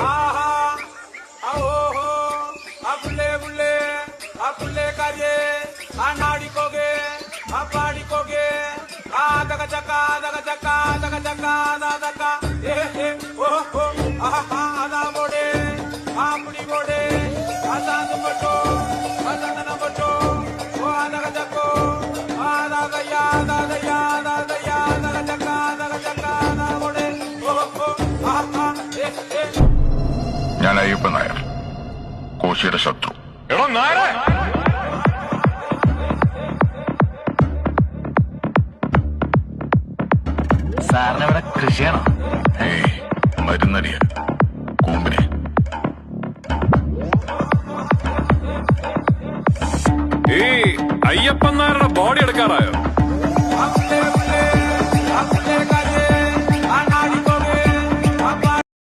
ആഹാ ഓഹോ ആ പുള്ളേ പുള്ളേ ആ പുള്ളേ കാജേ ആ നാടിക്കോകെ ആ പാടിക്കോകെ ആ തക ചക്ക തക ചക്ക തക ചക്ക തക ഓഹോ ആഹാ അതാ മോടെ ആ പുടി മോടെ ആ സാന്തു പട്ടോ ആ സന്തന പട്ടോ ഓ തക ചക്കോ ആ ദാദയാ ദാദയാ ദാദയാ തക ചക്ക തക മോടെ ഓഹോ ആഹാ ഞാൻ അയ്യപ്പൻ നായർ, കോശിയുടെ ശത്രു. എടോ നായരെ, സാറിനവിടെ കൃഷിയാണോ? ഏയ്, മരുന്നടിയ കൂമ്പിനെ. ഈ അയ്യപ്പൻ നായരുടെ ബോഡി എടുക്കാറായോ?